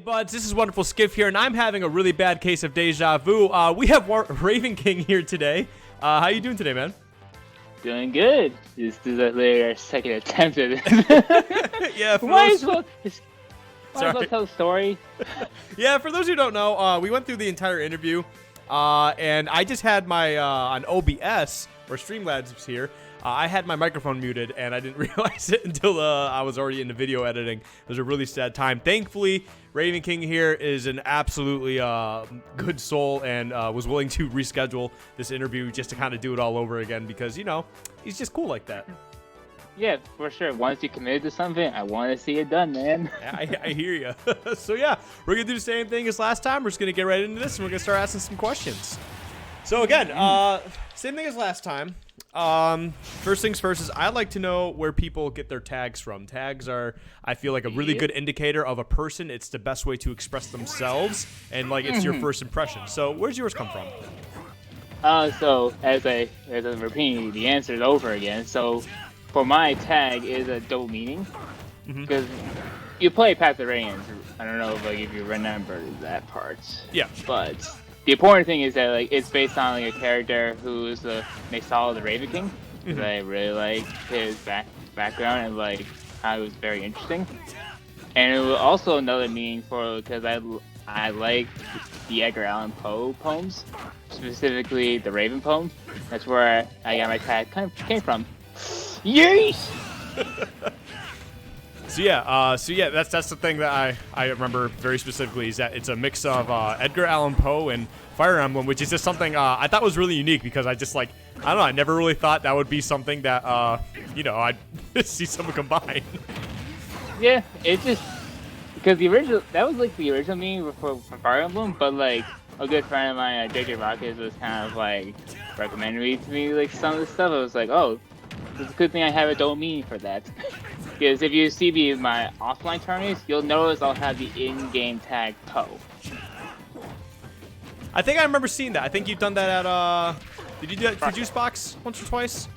buds, this is Wonderful Skiff here, and I'm having a really bad case of deja vu. We have Ravenking here today. How you doing today, man? Doing good. This is our second attempt at it. Yeah, Might as well tell a story. Yeah, for those who don't know, we went through the entire interview, and I just had my, on OBS, or Streamlabs was here, I had my microphone muted, and I didn't realize it until I was already in the video editing. It was a really sad time. Thankfully, Ravenking here is an absolutely good soul and was willing to reschedule this interview just to kind of do it all over again because, you know, he's just cool like that. Yeah, for sure. Once you committed to something, I want to see it done, man. I hear you. So, yeah, we're going to do the same thing as last time. We're just going to get right into this, and we're going to start asking some questions. So, again, same thing as last time. First things first is I'd like to know where people get their tags from. Tags are, I feel like, a really good indicator of a person. It's the best way to express themselves, and like it's your first impression. So where's yours come from? So as I'm repeating the answers over again. So for my tag is a double meaning because you play Path of Radiance. I don't know if you remember that part. Yeah, but the important thing is that like it's based on like a character who's the Masala the Ravenking, because I really like his background and like how it was very interesting. And it was also another meaning for because I like the Edgar Allan Poe poems, specifically the Raven poem. That's where I got my tag came from. Yes. So yeah, that's the thing that I remember very specifically is that it's a mix of Edgar Allan Poe and Fire Emblem, which is just something I thought was really unique because I just like I don't know, I never really thought that would be something that you know I'd see someone combine. Yeah, it's just because that was like the original meaning for Fire Emblem, but like a good friend of mine, JJ Rockets, was kind of like recommending to me like some of the stuff. I was like, oh, it's a good thing I have a double meaning for that. Because if you see me in my offline tourneys, you'll notice I'll have the in-game tag Poe. I think I remember seeing that. I think you've done that at did you do that for Juice Box once or twice?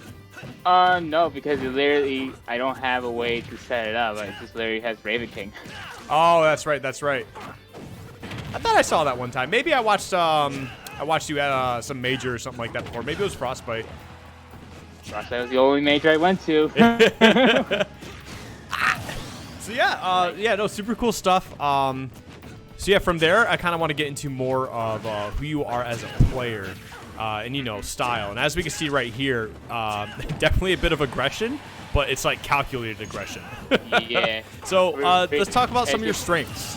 No, because I don't have a way to set it up. It just literally has Ravenking. Oh, that's right. I thought I saw that one time. Maybe I watched you at some major or something like that before. Maybe it was Frostbite. Frostbite was the only major I went to. So yeah, no, super cool stuff. So yeah, from there, I kind of want to get into more of who you are as a player, and you know, style. And as we can see right here, definitely a bit of aggression, but it's like calculated aggression. Yeah. So let's talk about some of your strengths.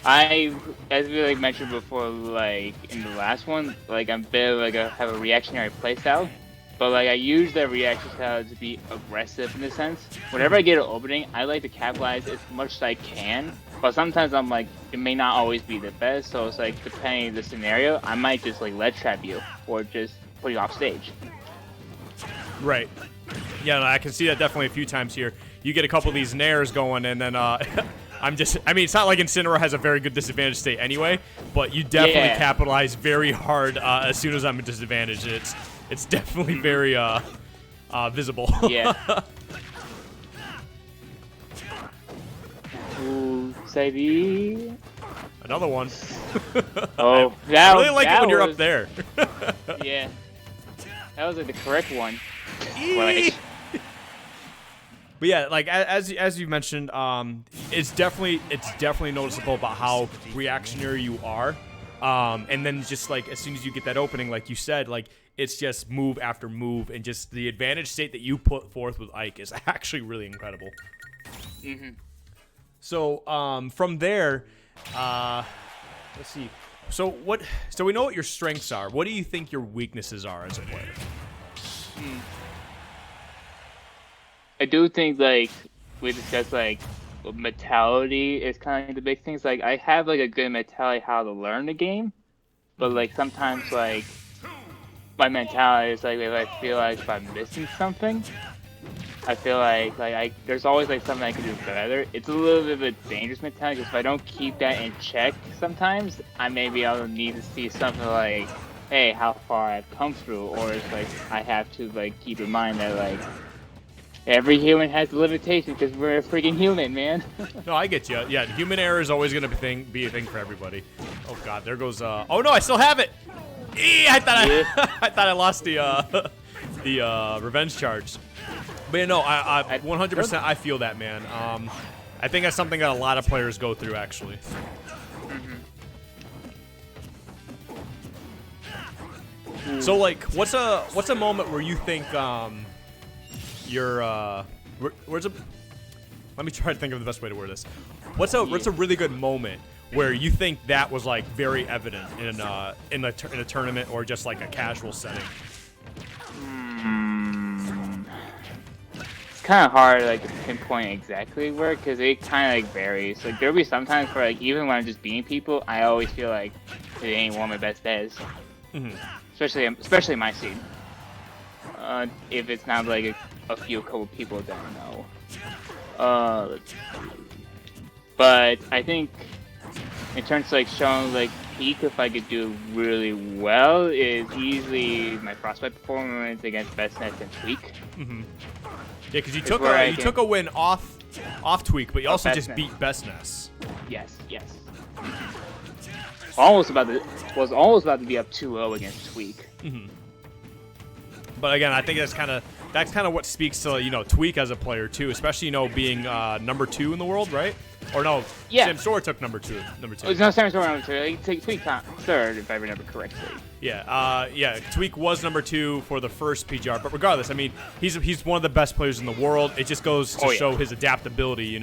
As we like mentioned before, like in the last one, like I'm a bit of like have a reactionary playstyle. But like I use that reaction style to be aggressive in a sense. Whenever I get an opening, I like to capitalize as much as I can. But sometimes I'm like, it may not always be the best. So it's like, depending on the scenario, I might just like lead trap you or just put you off stage. Right. Yeah, I can see that definitely a few times here. You get a couple of these nairs going, and then I mean, it's not like Incineroar has a very good disadvantage state anyway, but you definitely capitalize very hard as soon as I'm at disadvantage. It's definitely very visible. Yeah. Ooh, Sadie. Another one. Oh, I really like it when you're up there. Yeah. That was like the correct one. But yeah, like as you mentioned, it's definitely noticeable about how reactionary you are. And then just like as soon as you get that opening, like you said, like it's just move after move, and just the advantage state that you put forth with Ike is actually really incredible. So from there, let's see. So we know what your strengths are. What do you think your weaknesses are as a player? I do think like we discussed like mentality is kind of like the big things. Like I have like a good mentality how to learn the game, but like sometimes like my mentality is like if I feel like if I'm missing something, I feel like there's always like something I can do better. It's a little bit of a dangerous mentality because if I don't keep that in check, sometimes I'll need to see something like, hey, how far I've come through, or it's like I have to like keep in mind that like every human has a limitation because we're a freaking human, man. No, I get you. Yeah, human error is always going to be a thing for everybody. Oh God, there goes. Oh no, I still have it. I thought I thought I lost the revenge charge. But yeah, no, I 100% I feel that, man. I think that's something that a lot of players go through, actually. So like, what's a moment where you think where's a let me try to think of the best way to word this. What's a really good moment where you think that was like very evident in a tournament or just like a casual setting? It's kind of hard like to pinpoint exactly where, because it kind of like varies. Like there'll be sometimes where like even when I'm just beating people, I always feel like it ain't one of my best days. Especially my seed. If it's not like a couple people that I know. Let's see. But I think in terms of like showing like peak, if I could do really well, is easily my Frostbite performance against Bestnet and Tweak. Yeah, because you took a win off Tweak, but you also just beat Bestnet. Yes. Was almost about to be up 2-0 against Tweak. But again, I think that's kind of what speaks to Tweak as a player too, especially being number 2 in the world, right? Or no, yeah. Sam Sora took number 2. Oh, no, Sam Sora number 2. Tweak third, if I remember correctly. Yeah, Tweak was number 2 for the first PGR, but regardless, I mean, he's one of the best players in the world. It just goes to show his adaptability,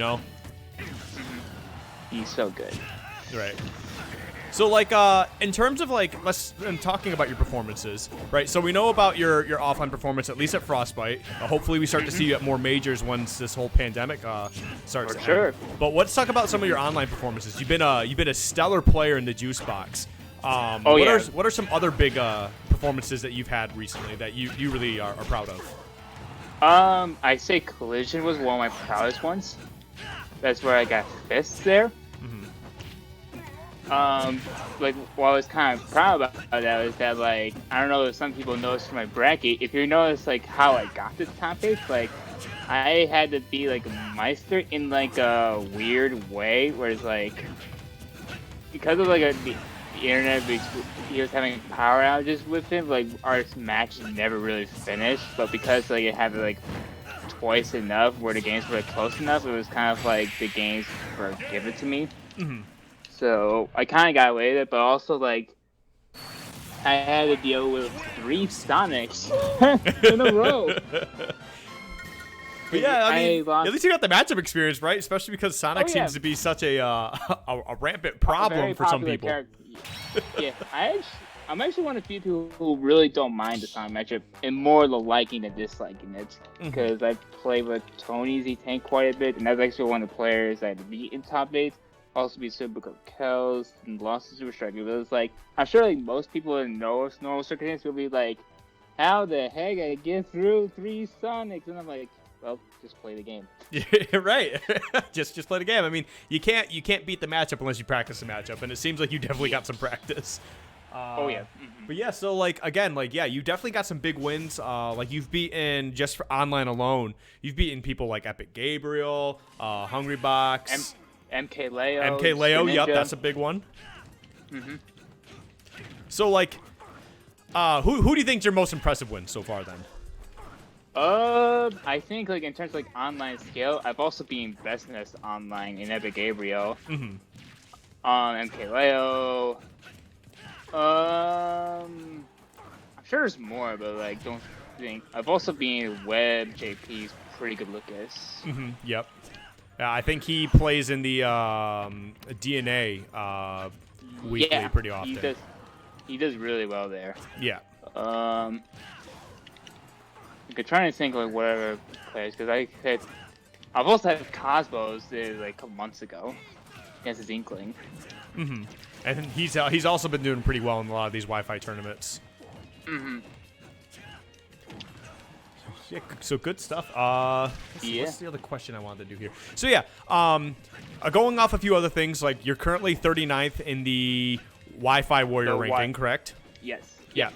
He's so good. Right. So, like, in terms of, like, talking about your performances, right? So we know about your offline performance, at least at Frostbite. Hopefully we start to see you at more majors once this whole pandemic starts to end. But let's talk about some of your online performances. You've been a stellar player in the Juice Box. What are some other big performances that you've had recently that you really are proud of? I'd say Collision was one of my proudest ones. That's where I got 5th there. Like, what I was kind of proud about that was that, like, I don't know if some people noticed from my bracket, if you notice, like, how I got this top 8, like, I had to be, like, a Meister in, like, a weird way, where it's, like, because of, like, the internet, he was having power outages with him, like, our match never really finished, but because, like, it had, like, twice enough, where the games were, like, close enough, it was kind of, like, the games were given to me. So I kind of got away with it, but also, like, I had to deal with 3 Sonics in a row. But yeah, I mean, at least you got the matchup experience, right? Especially because Sonic seems to be such a rampant problem for some people. Yeah, I'm actually one of the few people who really don't mind the Sonic matchup, and more the liking than disliking it. Because I've played with Tony Z-Tank quite a bit, and that's actually one of the players I beat in top 8. Also be Super Kells and lost to Super Striker. But it's like, I'm sure like most people in normal circumstances will be like, how the heck I get through 3 Sonics? And I'm like, well, just play the game. Yeah, right. just play the game. I mean, you can't beat the matchup unless you practice the matchup, and it seems like you definitely got some practice. But yeah, so like again, like yeah, you definitely got some big wins. Like you've beaten, just for online alone, you've beaten people like Epic Gabriel, Hungry Box. MK Leo. Yep, that's a big one. So, like, who do you think's your most impressive win so far, then? I think, like, in terms of, like, online skill, I've also been Bestness online in Epic Gabriel. MK Leo. I'm sure there's more, but, like, don't think. I've also been Web JP's pretty good Lucas. Yep. Yeah, I think he plays in the DNA weekly pretty often. He does really well there. Yeah. I'm trying to think like whatever players, because I've also had Cosmos like a couple months ago against his Inkling. And he's also been doing pretty well in a lot of these Wi-Fi tournaments. Yeah, so good stuff. What's the other question I wanted to do here? So yeah, going off a few other things, like you're currently 39th in the Wi-Fi Warrior ranking, correct? Yes. Yeah.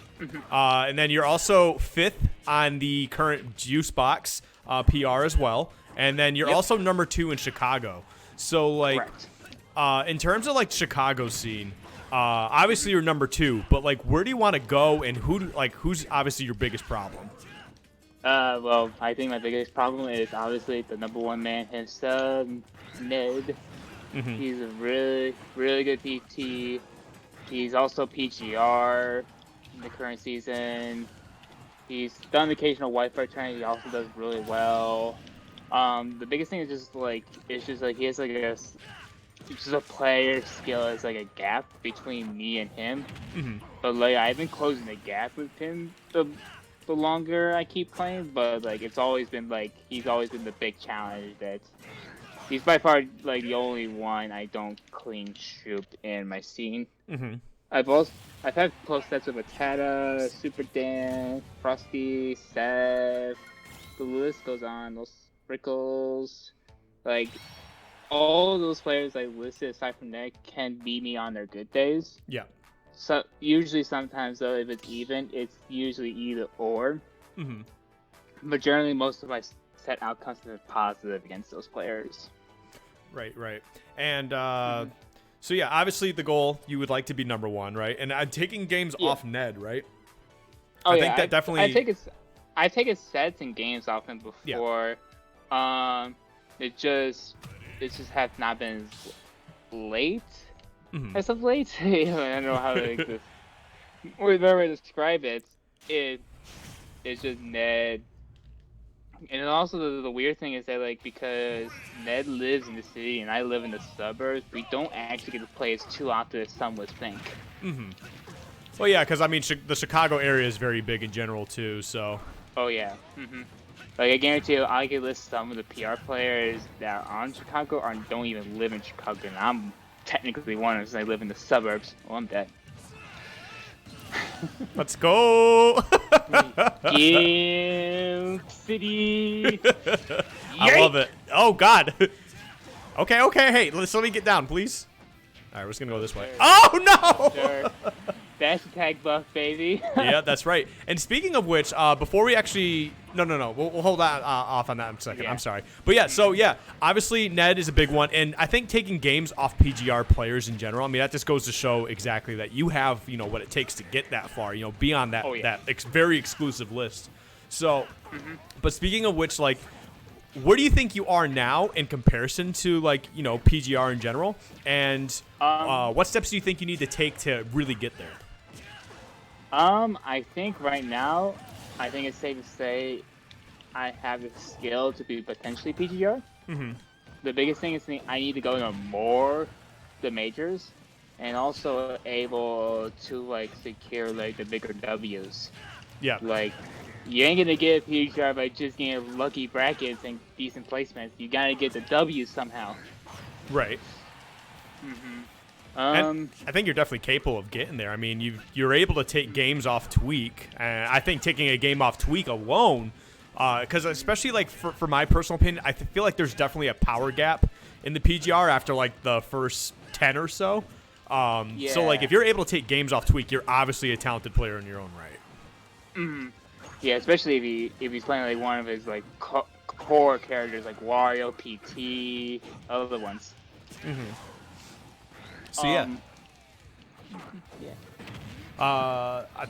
And then you're also 5th on the current Juice Box PR as well, and then you're also number 2 in Chicago. So like, in terms of like Chicago scene, obviously you're number 2, but like, where do you want to go, and who's obviously your biggest problem? Well, I think my biggest problem is obviously the number 1 man himself, Ned. He's a really, really good PT. He's also PGR in the current season. He's done the occasional Wi-Fi training. He also does really well. The biggest thing is just like he has like a player skill is like a gap between me and him. But like I've been closing the gap with him the longer I keep playing. But like it's always been like he's always been the big challenge that. He's by far like the only one I don't clean shoot in my scene. I've had close sets with Atata, Super Dan, Frosty, Seth. The list goes on. Those Sprickles, like all those players I listed aside from Nick can beat me on their good days. Yeah. So usually, sometimes though, if it's even, it's usually either or. But generally, most of my set outcomes are positive against those players. Right. And so yeah, obviously the goal, you would like to be number 1, right? And taking games off Ned, right? Oh, I think that definitely. I take his sets and games off him before. It just has not been late as of late. I don't know how to or the way to describe it. It's just Ned. And also the weird thing is that like because Ned lives in the city and I live in the suburbs, we don't actually get to play as too often as some would think. Well, yeah, because I mean the Chicago area is very big in general too. So. Oh yeah. Like I guarantee you, I could list some of the PR players that are on Chicago or don't even live in Chicago, and I'm technically one since I live in the suburbs. Well, I'm dead. Let's go! Game City. I love it. Oh God. Okay. Hey, let me get down, please. All right, we're just gonna go this way. Oh no! Sure. Dash attack buff, baby. Yeah, that's right. And speaking of which, before we actually... No. We'll hold that off on that in a second. Yeah. I'm sorry. But yeah, so yeah, obviously Ned is a big one. And I think taking games off PGR players in general, I mean, that just goes to show exactly that you have, what it takes to get that far, be on that, very exclusive list. So, but speaking of which, like, where do you think you are now in comparison to, like, PGR in general? And what steps do you think you need to take to really get there? I think right now, I think it's safe to say I have the skill to be potentially PGR. The biggest thing is I need to go to more the majors and also able to, like, secure, like, the bigger W's. Yeah. Like, you ain't gonna get a PGR by just getting lucky brackets and decent placements. You gotta get the W somehow. Right. And I think you're definitely capable of getting there. I mean, you're able to take games off Tweak. I think taking a game off Tweak alone, because especially like for my personal opinion, I feel like there's definitely a power gap in the PGR after like the first 10 or so. So like if you're able to take games off Tweak, you're obviously a talented player in your own right. Yeah, especially if he's playing like one of his like core characters like Wario, PT, other ones. So yeah.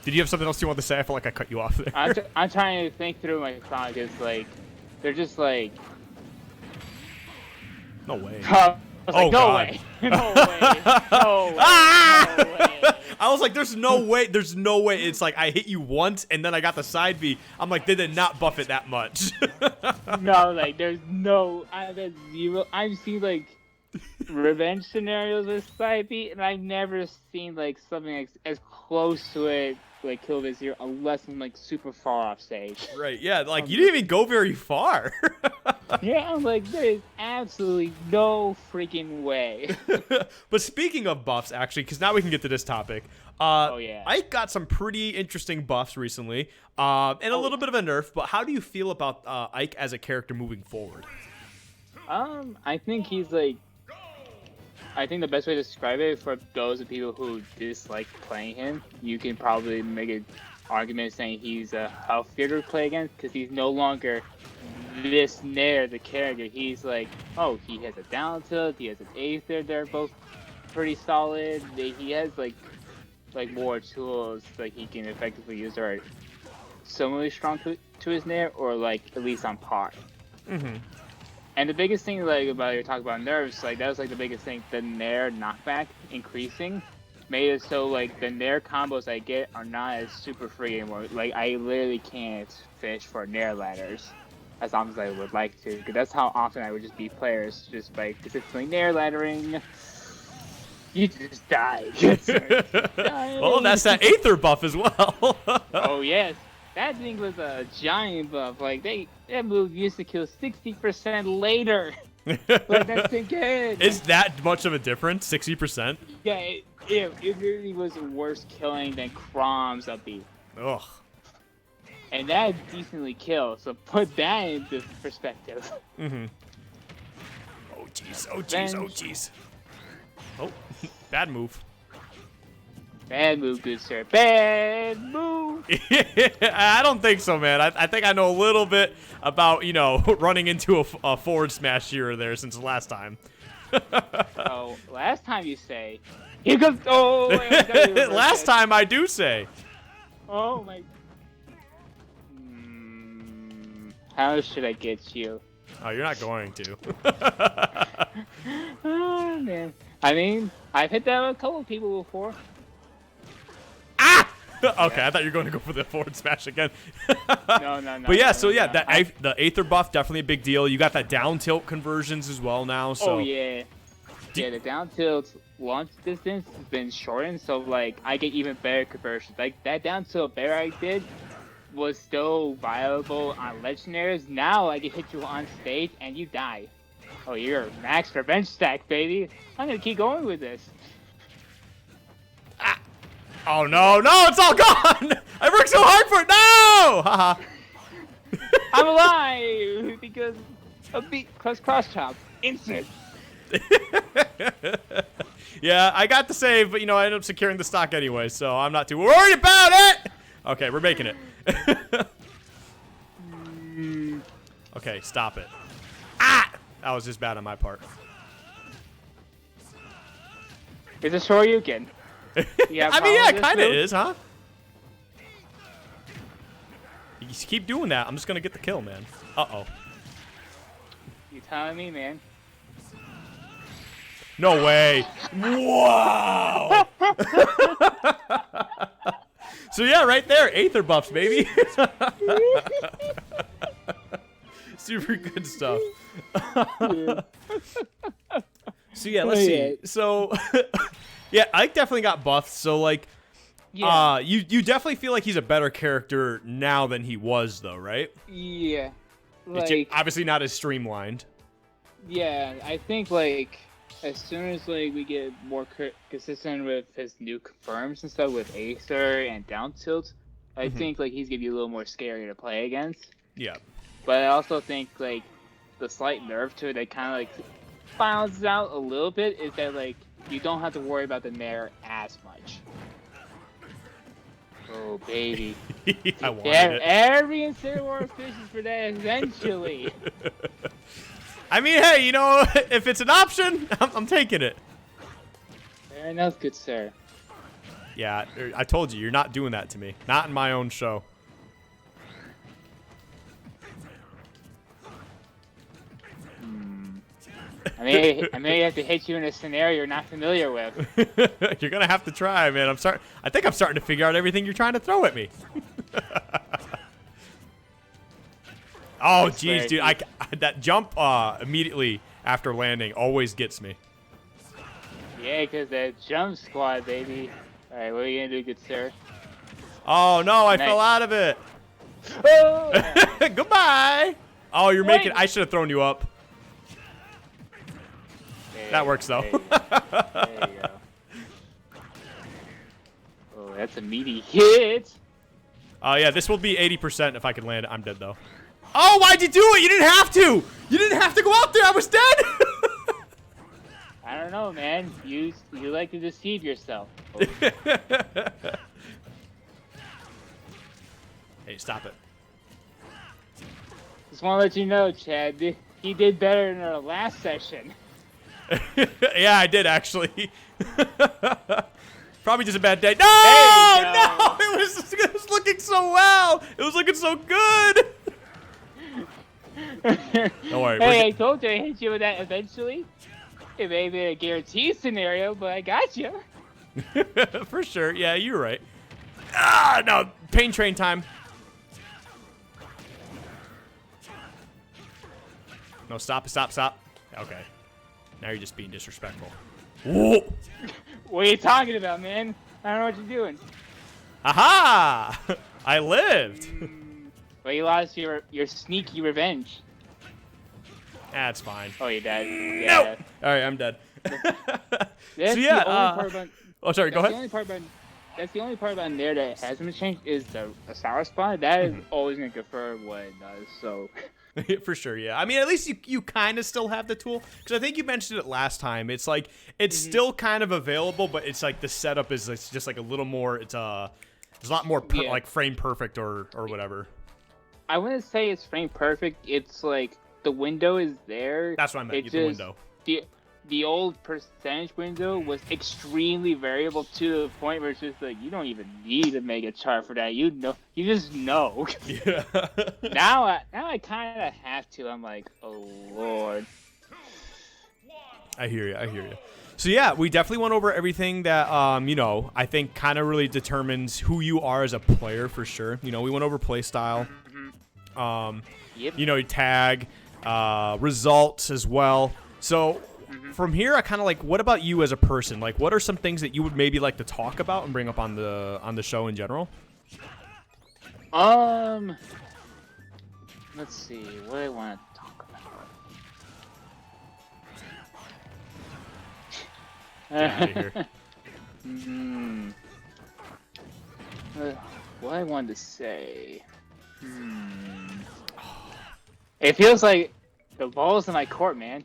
Did you have something else you want to say? I feel like I cut you off there. I'm trying to think through my thoughts. It's like they're just like. No way. No way. No way. No way. I was like, there's no way. There's no way. It's like I hit you once and then I got the side B. I'm like, they did not buff it that much. No, like there's no. I've had zero. I've seen like revenge scenarios with side B, and I've never seen like something like, as close to it like kill this year unless I'm like super far off stage. Right? Yeah. Like you didn't even go very far. Yeah, I'm like, there's absolutely no freaking way. But speaking of buffs, actually, because now we can get to this topic. Ike got some pretty interesting buffs recently, and a little bit of a nerf. But how do you feel about Ike as a character moving forward? I think he's like. I think the best way to describe it for those of people who dislike playing him, you can probably make an argument saying he's a healthier to play against because he's no longer this Nair, the character, he's like, oh, he has a down tilt, he has an Aether, they're both pretty solid. He has like more tools that he can effectively use that are similarly strong to his Nair, or like at least on par. Mm-hmm. And the biggest thing like about you're talking about nerves, like that was like the biggest thing, the Nair knockback increasing made it so like the Nair combos I get are not as super free anymore. Like I literally can't fish for Nair ladders as long as I would like to, because that's how often I would just beat players just by consistently Nair laddering. You just died. Well, that's that Aether buff as well. Oh yes, that thing was a giant buff. Like that move used to kill 60% later. Like that's again. Is that much of a difference? 60%? Yeah, it really was worse killing than Crom's up B. Ugh. And that decently kills. So put that into perspective. Mm-hmm. Oh jeez. Oh jeez. Oh jeez. Oh, bad move. Bad move, good sir. Bad move. I don't think so, man. I think I know a little bit about, you know, running into a forward smash here or there since the last time. Oh, last time you say, here comes. Oh, last time I do say. Oh my. How should I get you? Oh, you're not going to. Oh man. I mean, I've hit that with a couple of people before. Ah! Okay, I thought you were going to go for the forward smash again. No. But yeah, so yeah, the Aether buff, definitely a big deal. You got that down tilt conversions as well now. So. Oh yeah. Yeah, the down tilt launch distance has been shortened, so like I get even better conversions. Like that down tilt bear I did was still viable on legendaries. Now I can hit you on stage and you die. Oh, you're max revenge stack, baby. I'm gonna keep going with this. Ah. Oh no, it's all gone! I worked so hard for it. No! Haha. I'm alive because of the cross chop. Instant. Yeah, I got the save, but you know I ended up securing the stock anyway, so I'm not too worried about it. Okay, we're making it. Okay, stop it. Ah! That was just bad on my part. It's a Shoryuken. I mean, yeah, it kind of is, huh? You just keep doing that. I'm just going to get the kill, man. Uh-oh. You telling me, man? No way. Wow. So, yeah, right there. Aether buffs, baby. Super good stuff. So yeah, let's see. So yeah, Ike definitely got buffed. So like, yeah. You definitely feel like he's a better character now than he was, though, right? Yeah. Like, it's obviously not as streamlined. Yeah, I think like as soon as like we get more consistent with his new confirms and stuff with Aether and down tilt, I think like he's gonna be a little more scary to play against. Yeah. But I also think like the slight nerf to it that kind of like balances out a little bit is that like you don't have to worry about the Nair as much. Oh baby. I wanted it. Every Incineroar fishes for that eventually. I mean, hey, you know, if it's an option, I'm taking it. Fair enough, good sir. Yeah, I told you, you're not doing that to me. Not in my own show. I may have to hit you in a scenario you're not familiar with. You're gonna have to try, man. I think I'm starting to figure out everything you're trying to throw at me. Oh, jeez, dude! That jump immediately after landing always gets me. Yeah, because that jump squad, baby. All right, what are you gonna do, good sir? Oh no, I fell out of it. Oh! Goodbye. Oh, you're making. I should have thrown you up. That works though. There you go. Oh, that's a meaty hit. Oh yeah, this will be 80% if I can land it. I'm dead though. Oh, why'd you do it? You didn't have to. You didn't have to go out there. I was dead. I don't know, man. You like to deceive yourself. Hey, stop it. Just want to let you know, Chad. He did better in our last session. Yeah, I did actually. Probably just a bad day. No, no, it was looking so well. It was looking so good. Don't worry. Hey, I told you I hit you with that eventually. It may be a guaranteed scenario, but I got you. For sure. Yeah, you're right. Ah, no, pain train time. No, stop. Okay. Now you're just being disrespectful. Whoa. What are you talking about, man? I don't know what you're doing. Aha! I lived. Well, you lost your sneaky revenge. That's fine. Oh, you're dead. No! Yeah. All right, I'm dead. That's So yeah, the only part about, oh, sorry, go ahead. That's the only part about there that hasn't been changed is the sour spot. That is always going to confirm what it does, so... For sure, yeah. I mean, at least you kind of still have the tool, because I think you mentioned it last time. It's like it's still kind of available, but it's like the setup is it's just like a little more. It's there's a lot more like frame perfect or whatever. I wouldn't say it's frame perfect. It's like the window is there. That's what I meant. The window. The old percentage window was extremely variable to the point where it's just like you don't even need to make a chart for that. You know, you just know. Yeah. now I kind of have to. I'm like, oh Lord. I hear you. So yeah, we definitely went over everything that you know, I think kind of really determines who you are as a player for sure. You know, we went over play style. You know, tag, results as well. So from here, I kind of like, what about you as a person? Like, what are some things that you would maybe like to talk about and bring up on the show in general? Let's see, what do I want to talk about? Get out of here. What I wanted to say. It feels like the ball's in my court, man.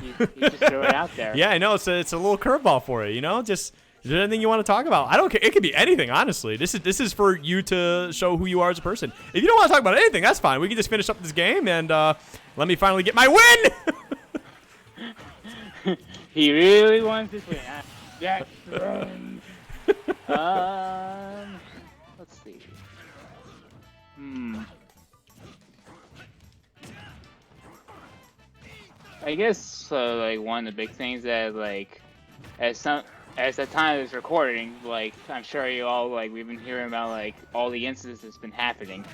You just throw it out there. Yeah, I know. It's a little curveball for you, you know? Just, is there anything you want to talk about? I don't care. It could be anything, honestly. This is for you to show who you are as a person. If you don't want to talk about anything, that's fine. We can just finish up this game and let me finally get my win! He really wants this win. That's let's see. I guess like one of the big things that like as the time of this recording, like I'm sure you all like we've been hearing about like all the incidents that's been happening.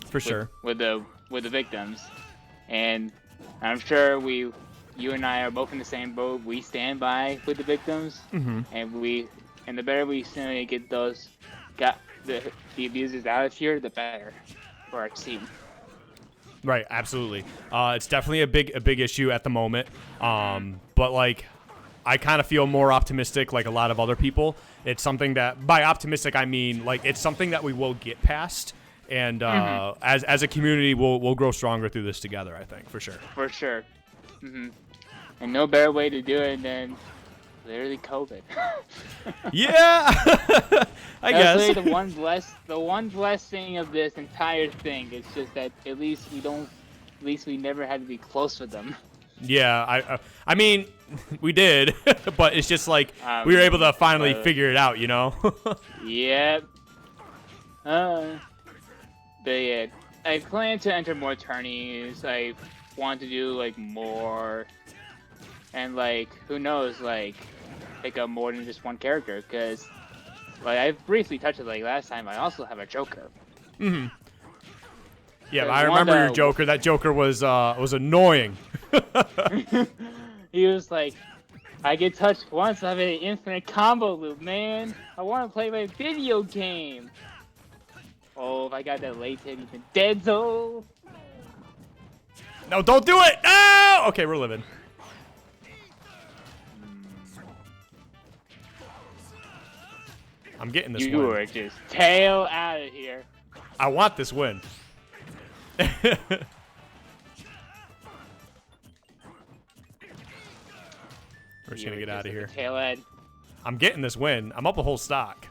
For sure. With the victims, and I'm sure you and I are both in the same boat. We stand by with the victims, and the better we soon get the abusers out of here, the better for our team. Right, absolutely. It's definitely a big issue at the moment. But like, I kind of feel more optimistic, like a lot of other people. It's something that, by optimistic, I mean like it's something that we will get past, and as a community, we'll grow stronger through this together. I think for sure. For sure. And no better way to do it than literally COVID. Yeah, I guess. That's the one blessing of this entire thing. It's just that at least we never had to be close with them. Yeah, I mean, we did, but it's just like we were able to finally figure it out, you know? Yep. But yeah, I plan to enter more tourneys. I want to do like more, and like who knows, like pick up more than just one character, because like I briefly touched it like last time. I also have a Joker. Yeah, I remember your Joker. That Joker was annoying. He was like, I get touched once, I have an infinite combo loop, man. I want to play my video game. Oh, if I got that late hit, even dead zone. No, don't do it! No! Okay, we're living. I'm getting this win. You were just tail out of here. I want this win. We're just gonna get out of here. Tail end. I'm getting this win. I'm up a whole stock.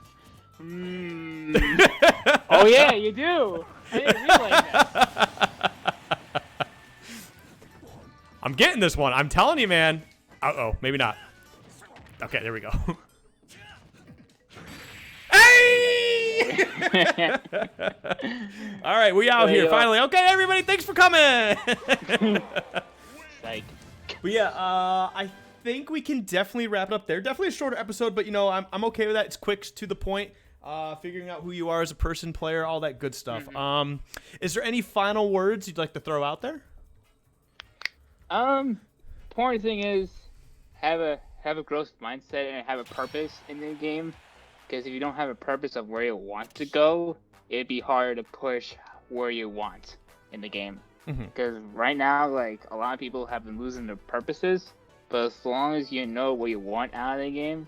Oh yeah, you do. I didn't realize that. I'm getting this one. I'm telling you, man. Uh-oh, maybe not. Okay, there we go. Hey! All right, we out here finally. Okay, everybody, thanks for coming. Psych. But yeah, I think we can definitely wrap it up there. Definitely a shorter episode, but you know, I'm okay with that. It's quick, to the point. Figuring out who you are as a person, player, all that good stuff. Is there any final words you'd like to throw out there? Important thing is have a growth mindset and have a purpose in the game. Because if you don't have a purpose of where you want to go, it'd be harder to push where you want in the game. Because right now, like, a lot of people have been losing their purposes. But as long as you know what you want out of the game,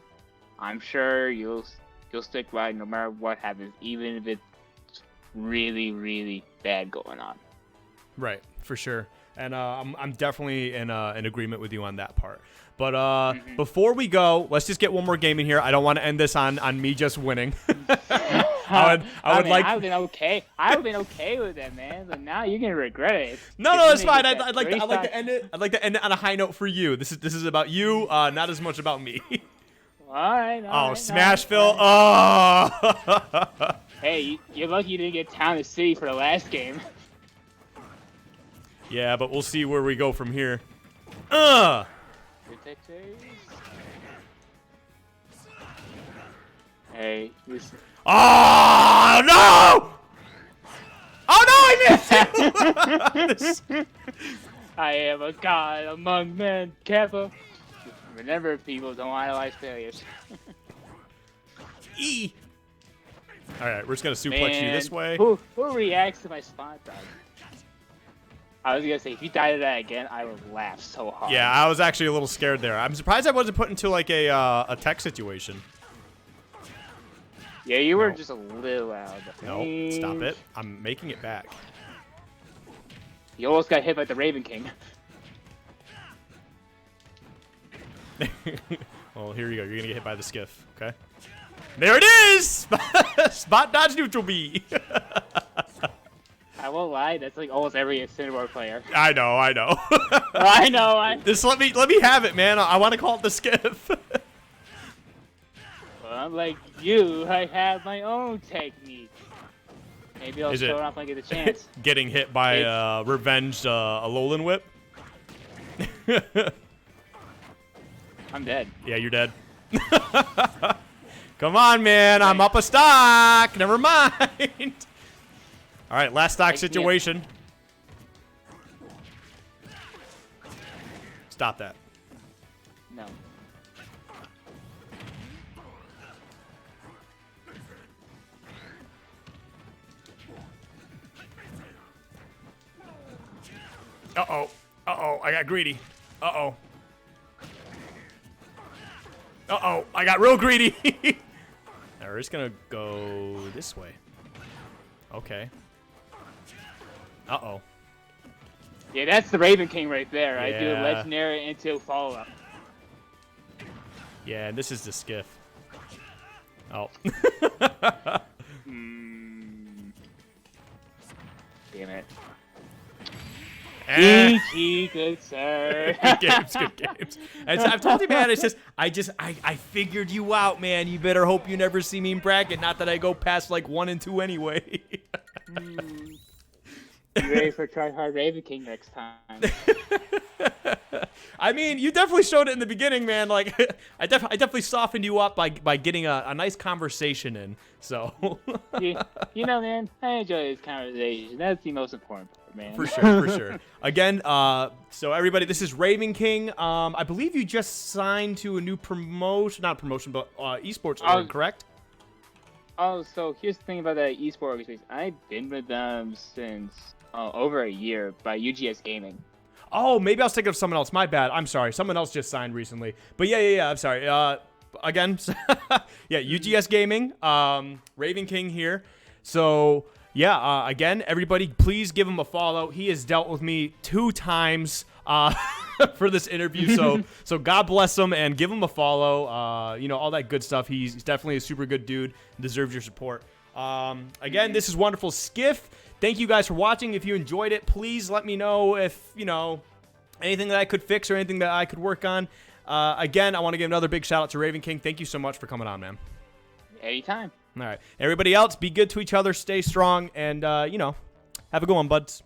I'm sure you'll stick by no matter what happens, even if it's really, really bad going on. Right, for sure. And I'm definitely in agreement with you on that part. But before we go, let's just get one more game in here. I don't want to end this on me just winning. I would like. I've been okay. I've been okay with that, man. But now you're gonna regret it. No, it's fine. I'd like to end it. I'd like to end it on a high note for you. This is about you, not as much about me. All right. Smashville. Oh. Hey, you're lucky you didn't get Town and City for the last game. Yeah, but we'll see where we go from here. Hey, this. Oh no! Oh no! I missed it. I am a god among men. Careful. Remember, people, don't idolize failures. E. All right, we're just gonna suplex you this way. Who reacts to my spot dodge? I was gonna say, if you died to that again, I would laugh so hard. Yeah, I was actually a little scared there. I'm surprised I wasn't put into like a tech situation. Yeah, you were just a little loud. No, stop it. I'm making it back. You almost got hit by the Ravenking. Well, here you go. You're gonna get hit by the Skiff. Okay. There it is. Spot dodge neutral B. I won't lie. That's like almost every Incineroar player. I know. I know. Just let me have it, man. I want to call it the Skiff. Well, unlike you, I have my own technique. Maybe I'll show it off when I get a chance. Getting hit by revenged Alolan Whip. I'm dead. Yeah, you're dead. Come on, man. I'm up a stock. Never mind. All right, last stock situation. Stop that. No. Uh-oh. Uh-oh, I got greedy. Uh-oh. Uh-oh, I got real greedy. Now we're just gonna go this way. Okay. Uh-oh. Yeah, that's the Ravenking right there. Yeah. I do a legendary into follow-up. Yeah, and this is the Skiff. Oh. Damn it. GG, good sir. Good games. I've told you, man, it's just, I figured you out, man. You better hope you never see me in bracket. Not that I go past like 1 and 2 anyway. You ready for Try Hard Ravenking next time? I mean, you definitely showed it in the beginning, man. Like, I definitely softened you up by getting a nice conversation in. So, you know, man, I enjoy this conversation. That's the most important part, man. For sure. Again, so everybody, this is Ravenking. I believe you just signed to a new promotion, not promotion, but esports org, correct? Oh, so here's the thing about that esports organization. I've been with them since over a year by UGS Gaming. Oh, maybe I was thinking of someone else. My bad. I'm sorry. Someone else just signed recently. But yeah. I'm sorry. Again, yeah, UGS Gaming, Ravenking here. So yeah, again, everybody, please give him a follow. He has dealt with me 2 times for this interview. So God bless him and give him a follow. You know, all that good stuff. He's definitely a super good dude. Deserves your support. Again, this is Wonderful Skiff. Thank you guys for watching. If you enjoyed it, please let me know if, you know, anything that I could fix or anything that I could work on. Again, I want to give another big shout out to Ravenking. Thank you so much for coming on, man. Anytime. All right. Everybody else, be good to each other, stay strong, and, have a good one, buds.